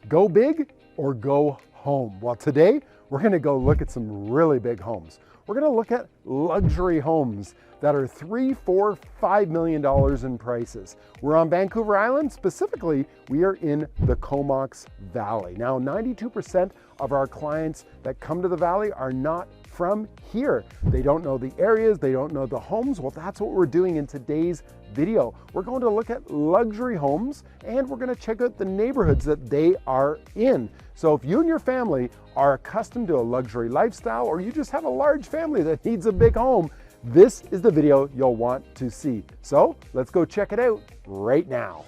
Go big or go home? Well, today we're gonna go look at some really big homes. We're gonna look at luxury homes that are $3, $4, $5 million in prices. We're on Vancouver Island. Specifically, we are in the Comox Valley. Now, 92% of our clients that come to the Valley are not from here. They don't know the areas, they don't know the homes. Well, that's what we're doing in today's video. We're going to look at luxury homes and we're going to check out the neighborhoods that they are in. So if you and your family are accustomed to a luxury lifestyle, or you just have a large family that needs a big home, this is the video you'll want to see. So let's go check it out right now.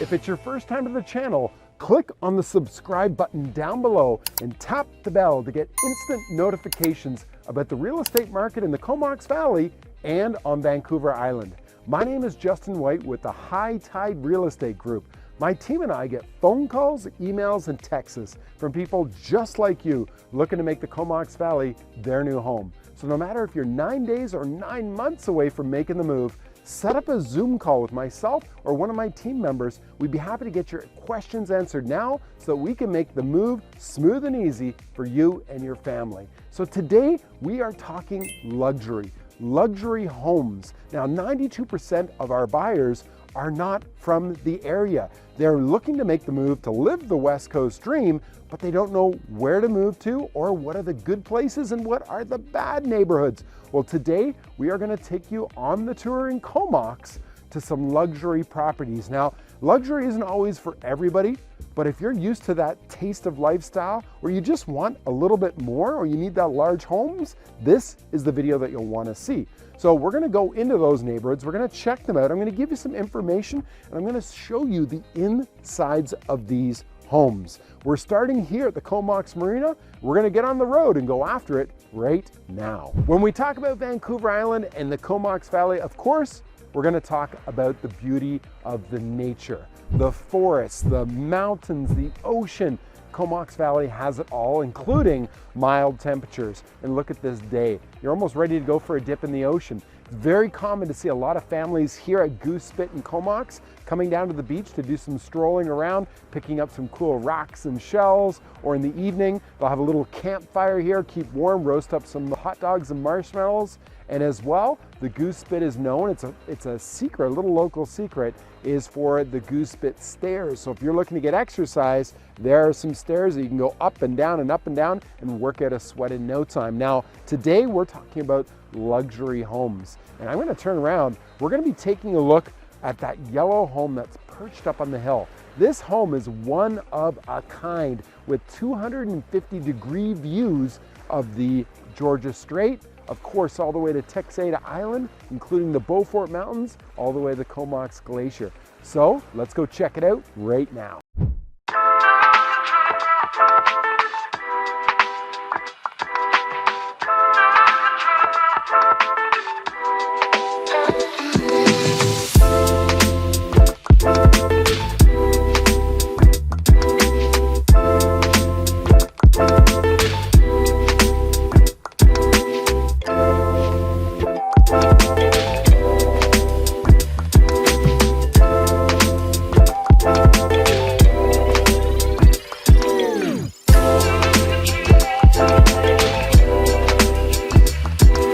If it's your first time to the channel, click on the subscribe button down below and tap the bell to get instant notifications about the real estate market in the Comox Valley and on Vancouver Island. My name is Justin White with the High Tide Real Estate Group. My team and I get phone calls, emails, and texts from people just like you looking to make the Comox Valley their new home. So no matter if you're 9 days or 9 months away from making the move, set up a Zoom call with myself or one of my team members. We'd be happy to get your questions answered now so that we can make the move smooth and easy for you and your family. So today we are talking luxury homes. Now, 92% of our buyers are not from the area. They're looking to make the move to live the West Coast dream, but they don't know where to move to or what are the good places and what are the bad neighborhoods. Well, today we are going to take you on the tour in Comox to some luxury properties. Now, luxury isn't always for everybody, but if you're used to that taste of lifestyle or you just want a little bit more or you need that large homes, this is the video that you'll want to see. So we're going to go into those neighborhoods, we're going to check them out, I'm going to give you some information, and I'm going to show you the insides of these homes. We're starting here at the Comox Marina. We're going to get on the road and go after it right now. When we talk about Vancouver Island and the Comox Valley, of course, we're going to talk about the beauty of the nature, the forests, the mountains, the ocean. Comox Valley has it all, including mild temperatures. And look at this day. You're almost ready to go for a dip in the ocean. It's very common to see a lot of families here at Goose in Comox coming down to the beach to do some strolling around, picking up some cool rocks and shells, or in the evening, they'll have a little campfire here, keep warm, roast up some hot dogs and marshmallows. And as well, the Goose Spit is known, it's a secret, a little local secret, is for the Goose Spit stairs. So if you're looking to get exercise, there are some stairs that you can go up and down and work out a sweat in no time. Now, today we're talking about luxury homes. And I'm gonna turn around, we're gonna be taking a look at that yellow home that's perched up on the hill. This home is one of a kind with 250-degree views of the Georgia Strait, of course, all the way to Texada Island, including the Beaufort Mountains, all the way to the Comox Glacier. So let's go check it out right now.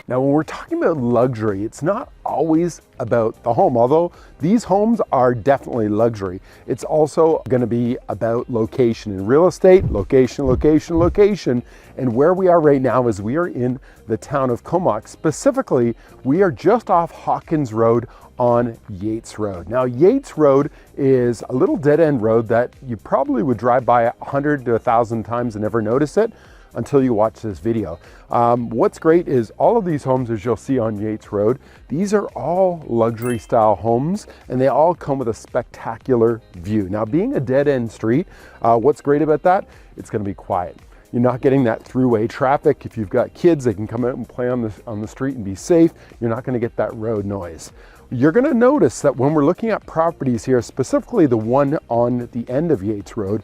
Now, when we're talking about luxury, it's not always about the home, although these homes are definitely luxury. It's also going to be about location. In real estate, location, location, location. And where we are right now is we are in the town of Comox. Specifically, we are just off Hawkins Road on Yates Road. Now, Yates Road is a little dead-end road that you probably would drive by 100 to 1,000 times and never notice it until you watch this video. What's great is all of these homes, as you'll see on Yates Road, these are all luxury style homes and they all come with a spectacular view. Now, being a dead-end street, what's great about that? It's gonna be quiet. You're not getting that throughway traffic. If you've got kids, they can come out and play on the street and be safe. You're not gonna get that road noise. You're gonna notice that when we're looking at properties here, specifically the one on the end of Yates Road,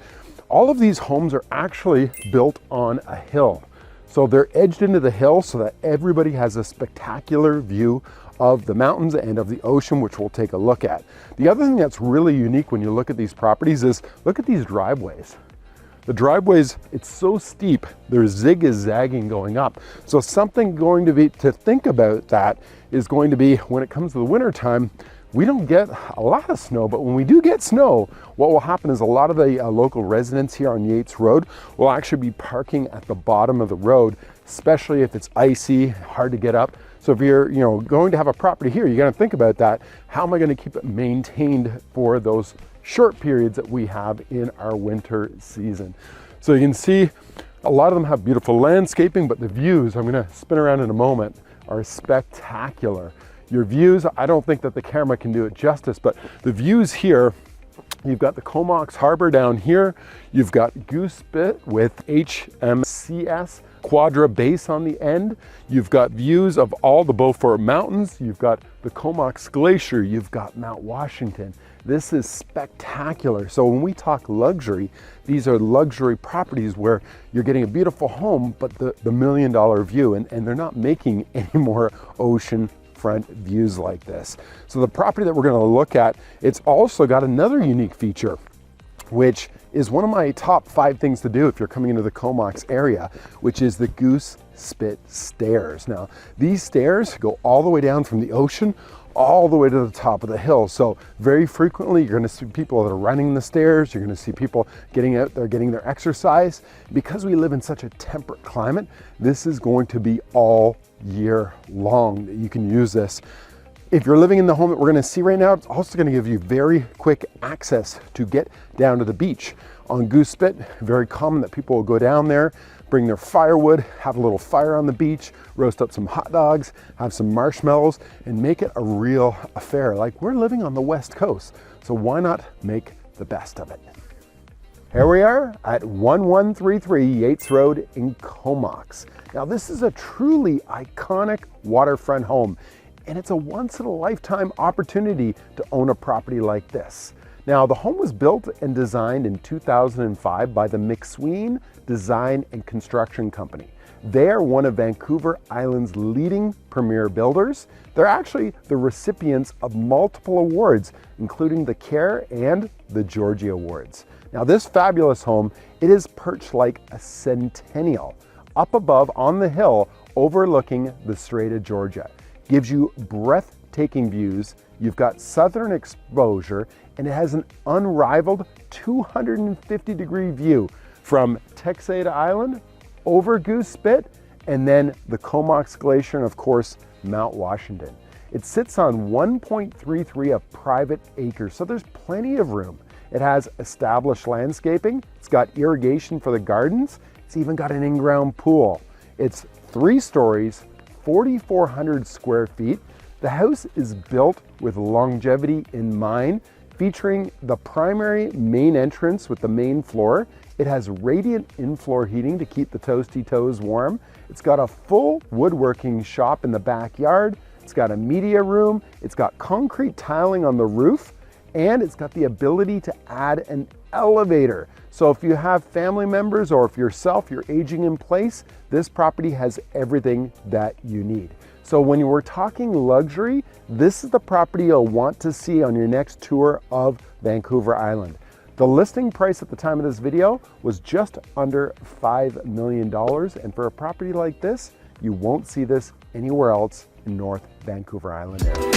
all of these homes are actually built on a hill. So they're edged into the hill so that everybody has a spectacular view of the mountains and of the ocean, which we'll take a look at. The other thing that's really unique when you look at these properties is look at these driveways. The driveways, it's so steep, they're zig-zagging going up. So something going to be to think about that is going to be when it comes to the winter time, we don't get a lot of snow, but when we do get snow, what will happen is a lot of the local residents here on Yates Road will actually be parking at the bottom of the road, especially if it's icy, hard to get up. So if you're going to have a property here, you got to think about that. How am I going to keep it maintained for those short periods that we have in our winter season? So you can see a lot of them have beautiful landscaping, but the views, I'm going to spin around in a moment, are spectacular. Your views, I don't think that the camera can do it justice, but the views here, you've got the Comox Harbor down here, you've got Goose Spit with HMCS Quadra base on the end, you've got views of all the Beaufort Mountains, you've got the Comox Glacier, you've got Mount Washington. This is spectacular. So when we talk luxury, these are luxury properties where you're getting a beautiful home, but the $1 million view, and they're not making any more ocean front views like this. So the property that we're going to look at, it's also got another unique feature, which is one of my top 5 things to do if you're coming into the Comox area, which is the Goose Spit stairs. Now, these stairs go all the way down from the ocean all the way to the top of the hill. So very frequently you're going to see people that are running the stairs, you're going to see people getting out there, getting their exercise. Because we live in such a temperate climate, this is going to be all year long that you can use this. If you're living in the home that we're going to see right now, it's also going to give you very quick access to get down to the beach. On Goose Spit, very common that people will go down there, bring their firewood, have a little fire on the beach, roast up some hot dogs, have some marshmallows, and make it a real affair. Like, we're living on the West Coast, so why not make the best of it? Here we are at 1133 Yates Road in Comox. Now, this is a truly iconic waterfront home, and it's a once-in-a-lifetime opportunity to own a property like this. Now, the home was built and designed in 2005 by the McSween Design and Construction Company. They are one of Vancouver Island's leading premier builders. They're actually the recipients of multiple awards, including the CARE and the Georgie Awards. Now, this fabulous home, it is perched like a centennial up above on the hill overlooking the Strait of Georgia. Gives you breathtaking views. You've got southern exposure, and it has an unrivaled 250-degree view from Texada Island over Goose Spit, and then the Comox Glacier, and of course, Mount Washington. It sits on 1.33 of private acres, so there's plenty of room. It has established landscaping, it's got irrigation for the gardens, it's even got an in-ground pool. It's 3 stories, 4,400 square feet. The house is built with longevity in mind, featuring the primary main entrance with the main floor. It has radiant in-floor heating to keep the toasty toes warm. It's got a full woodworking shop in the backyard. It's got a media room. It's got concrete tiling on the roof, and it's got the ability to add an elevator. So if you have family members or if yourself, you're aging in place, this property has everything that you need. So when you were talking luxury, this is the property you'll want to see on your next tour of Vancouver Island. The listing price at the time of this video was just under $5 million. And for a property like this, you won't see this anywhere else in North Vancouver Island area.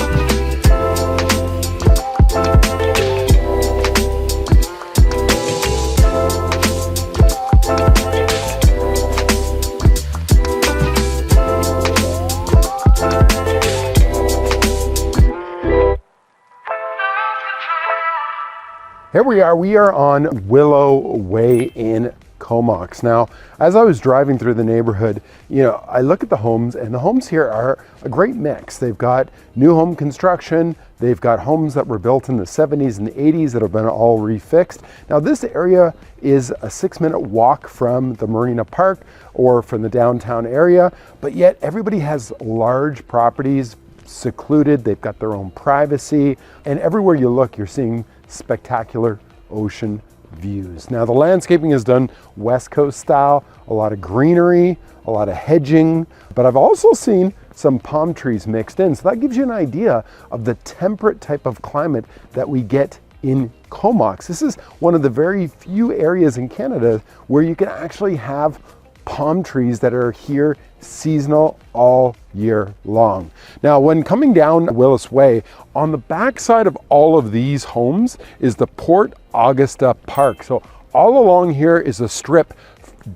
Here we are on Willow Way in Comox. Now, as I was driving through the neighborhood, I look at the homes, and the homes here are a great mix. They've got new home construction, they've got homes that were built in the 70s and the 80s that have been all refixed. Now, this area is a 6-minute walk from the Marina Park or from the downtown area, but yet everybody has large properties, secluded, they've got their own privacy, and everywhere you look, you're seeing spectacular ocean views. Now, the landscaping is done West Coast style, a lot of greenery, a a lot of hedging, but I've also seen some palm trees mixed in. So that gives you an idea of the temperate type of climate that we get in Comox. This is one of the very few areas in Canada where you can actually have palm trees that are here seasonal all year long. Now, when coming down Willis Way, on the backside of all of these homes is the Port Augusta Park. So all along here is a strip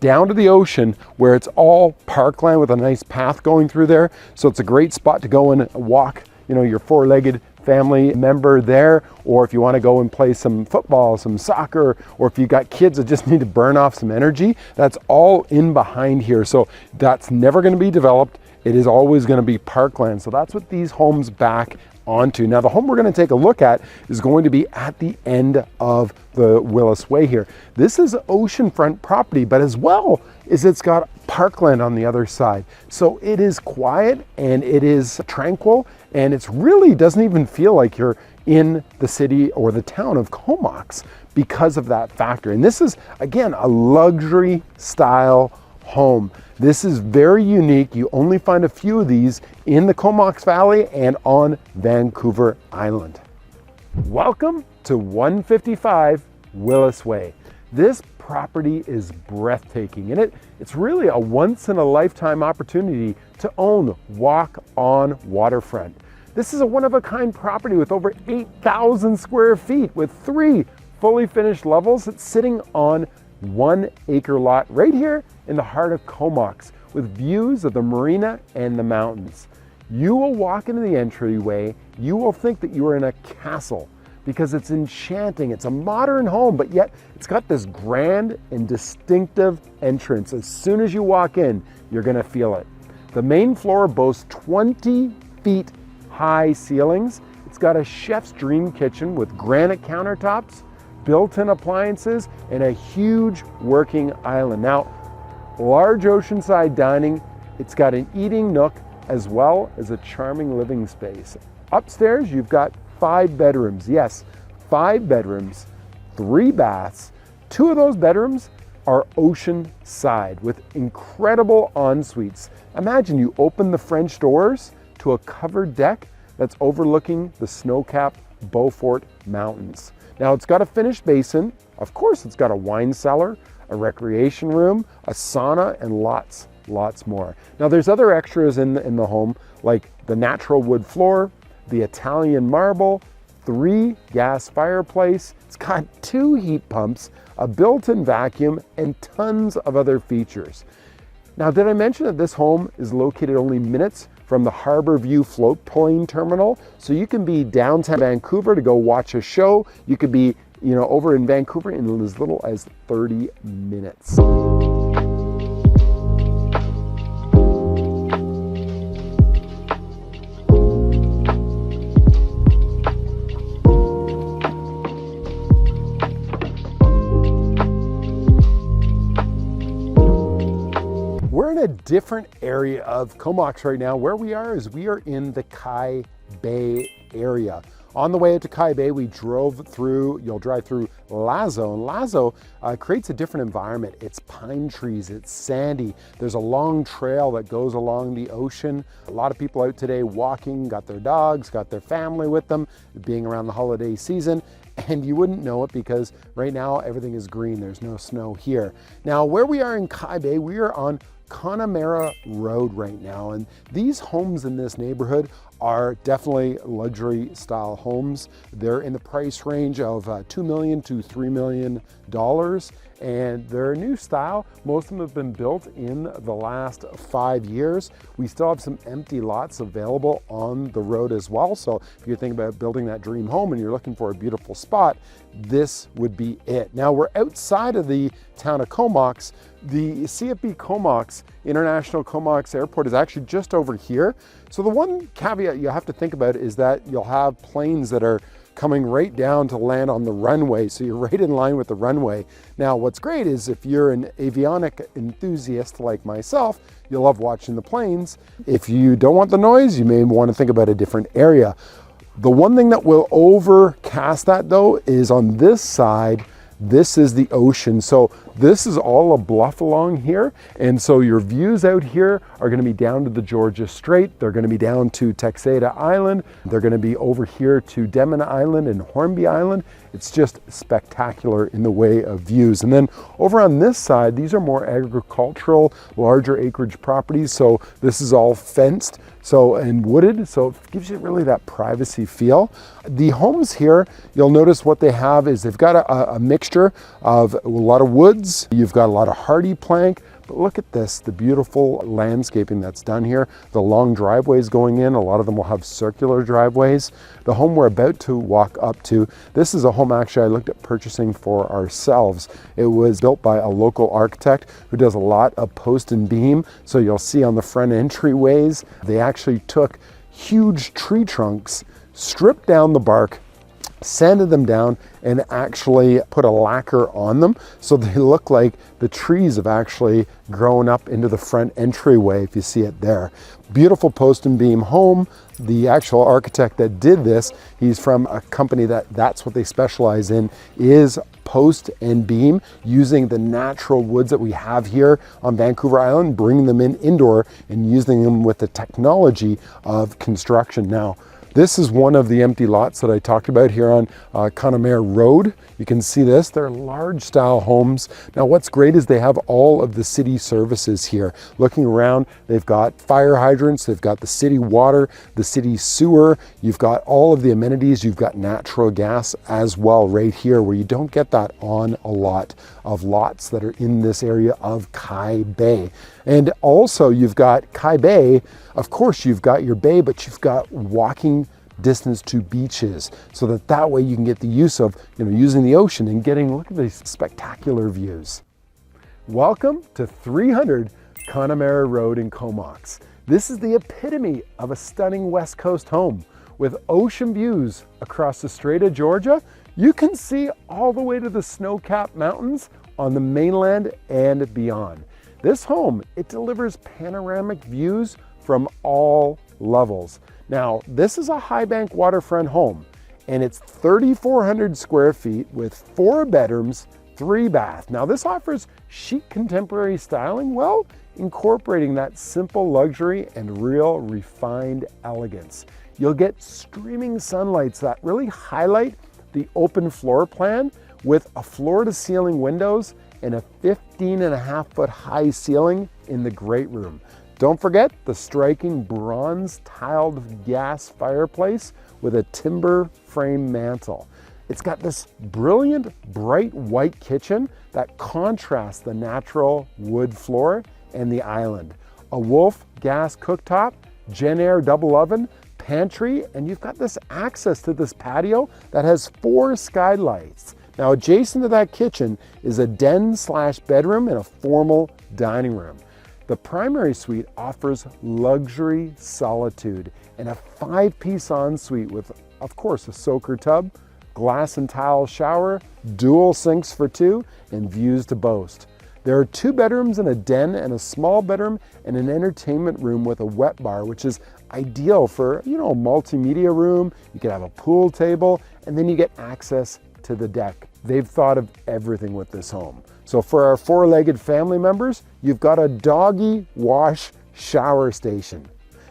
down to the ocean where it's all parkland with a nice path going through there. So it's a great spot to go and walk, you know, your four-legged family member there, or if you want to go and play some football, some soccer, or if you got kids that just need to burn off some energy, that's all in behind here. So that's never going to be developed. It is always going to be parkland. So that's what these homes back onto. Now, the home we're going to take a look at is going to be at the end of the Willis Way here. This is oceanfront property, but as well as it's got parkland on the other side. So it is quiet and it is tranquil, and it's really doesn't even feel like you're in the city or the town of Comox because of that factor. And this is, again, a luxury style home. This is very unique. You only find a few of these in the Comox Valley and on Vancouver Island. Welcome to 155 Willis Way. This property is breathtaking, and it's really a once-in-a-lifetime opportunity to own walk-on waterfront. This is a one-of-a-kind property with over 8,000 square feet with 3 fully finished levels. It's sitting on 1 acre lot right here in the heart of Comox with views of the marina and the mountains. You will walk into the entryway, you will think that you are in a castle because it's enchanting. It's a modern home, but yet it's got this grand and distinctive entrance. As soon as you walk in, you're gonna feel it. The main floor boasts 20 feet high ceilings. It's got a chef's dream kitchen with granite countertops, built-in appliances, and a huge working island. Now, large oceanside dining. It's got an eating nook as well as a charming living space. Upstairs, you've got 5 bedrooms. Yes, 5 bedrooms, 3 baths. 2 of those bedrooms are ocean side with incredible en-suites. Imagine you open the French doors to a covered deck that's overlooking the snow-capped Beaufort Mountains. Now, it's got a finished basin. Of course, it's got a wine cellar, a recreation room, a sauna, and lots more. Now, there's other extras in the home, like the natural wood floor, the Italian marble, 3 gas fireplace. It's got 2 heat pumps, a built-in vacuum, and tons of other features. Now, did I mention that this home is located only minutes from the Harbor View float plane terminal? So you can be downtown Vancouver to go watch a show. You could be, you know, over in Vancouver in as little as 30 minutes. We're in a different area of Comox right now. Where we are in the Kai Bay area. On the way out to Kai Bay, we drove through, you'll drive through Lazo, and Lazo creates a different environment. It's pine trees, it's sandy. There's a long trail that goes along the ocean. A lot of people out today walking, got their dogs, got their family with them, being around the holiday season. And you wouldn't know it because right now everything is green. There's no snow here. Now, where we are in Kai Bay, we are on Connemara Road right now, and these homes in this neighborhood are definitely luxury style homes. They're in the price range of $2 million to $3 million, and they're a new style. Most of them have been built in the last 5 years. We still have some empty lots available on the road as well. So if you're thinking about building that dream home and you're looking for a beautiful spot, this would be it. Now, we're outside of the town of Comox. The CFB Comox International Comox Airport is actually just over here. So the one caveat you have to think about is that you'll have planes that are coming right down to land on the runway. So you're right in line with the runway. Now, what's great is if you're an avionic enthusiast like myself, you'll love watching the planes. If you don't want the noise, you may want to think about a different area. The one thing that will overcast that though is on this side, this is the ocean. So This is all a bluff along here, and so your views out here are going to be down to the Georgia Strait. They're going to be down to Texada Island. They're going to be over here to Denman Island and Hornby Island. It's just spectacular in the way of views. And then over on this side, these are more agricultural, larger acreage properties. So this is all fenced and wooded, so it gives you really that privacy feel. The homes here, you'll notice what they have is they've got a mixture of a lot of woods, you've got a lot of hardy plank, but look at this, the beautiful landscaping that's done here. The long driveways going in, a lot of them will have circular driveways. The home we're about to walk up to, this is a home actually I looked at purchasing for ourselves. It was built by a local architect who does a lot of post and beam. So you'll see on the front entryways, they actually took huge tree trunks, stripped down the bark, sanded them down, and actually put a lacquer on them so they look like the trees have actually grown up into the front entryway, if you see it there. Beautiful post and beam home. The actual architect that did this, he's from a company that's what they specialize in, is post and beam, using the natural woods that we have here on Vancouver Island, bringing them in indoor and using them with the technology of construction. Now, this is one of the empty lots that I talked about here on Connemara Road. You can see this, they're large style homes. Now what's great is they have all of the city services here. Looking around, they've got fire hydrants, they've got the city water, the city sewer, you've got all of the amenities, you've got natural gas as well right here, where you don't get that on a lot of lots that are in this area of Kai Bay. And also you've got Kai Bay, of course you've got your bay, but you've got walking distance to beaches, so that way you can get the use of using the ocean and look at these spectacular views. Welcome to 300 Connemara Road in Comox. This is the epitome of a stunning West Coast home with ocean views across the Strait of Georgia. You can see all the way to the snow-capped mountains on the mainland and beyond. This home, it delivers panoramic views from all levels. Now, this is a high bank waterfront home, and it's 3,400 square feet with 4 bedrooms, 3 baths. Now, this offers chic contemporary styling, well, incorporating that simple luxury and real refined elegance. You'll get streaming sunlights that really highlight the open floor plan with a floor-to-ceiling windows and a 15.5-foot high ceiling in the great room. Don't forget the striking bronze tiled gas fireplace with a timber frame mantle. It's got this brilliant bright white kitchen that contrasts the natural wood floor and the island. A Wolf gas cooktop, Genair double oven, pantry, and you've got this access to this patio that has 4 skylights. Now adjacent to that kitchen is a den/bedroom and a formal dining room. The primary suite offers luxury solitude and a 5-piece ensuite with, of course, a soaker tub, glass and tile shower, dual sinks for 2, and views to boast. There are 2 bedrooms and a den and a small bedroom and an entertainment room with a wet bar, which is ideal for, a multimedia room. You can have a pool table, and then you get access to the deck. They've thought of everything with this home. So for our 4-legged family members, you've got a doggy wash shower station.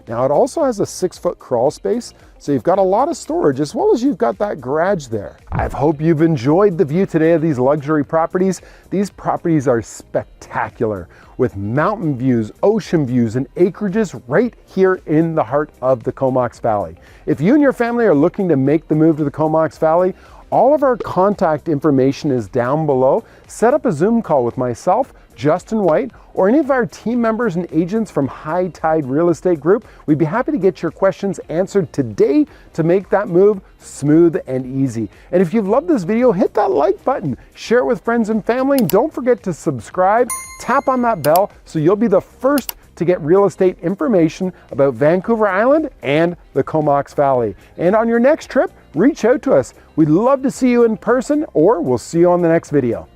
Now it also has a 6-foot crawl space, so you've got a lot of storage as well as you've got that garage there. I hope you've enjoyed the view today of these luxury properties. These properties are spectacular with mountain views, ocean views, and acreages right here in the heart of the Comox Valley. If you and your family are looking to make the move to the Comox Valley, all of our contact information is down below. Set up a Zoom call with myself, Justin White, or any of our team members and agents from High Tide Real Estate Group. We'd be happy to get your questions answered today to make that move smooth and easy. And if you've loved this video, hit that like button, share it with friends and family, and don't forget to subscribe, tap on that bell so you'll be the first to get real estate information about Vancouver Island and the Comox Valley. And on your next trip, reach out to us. We'd love to see you in person, or we'll see you on the next video.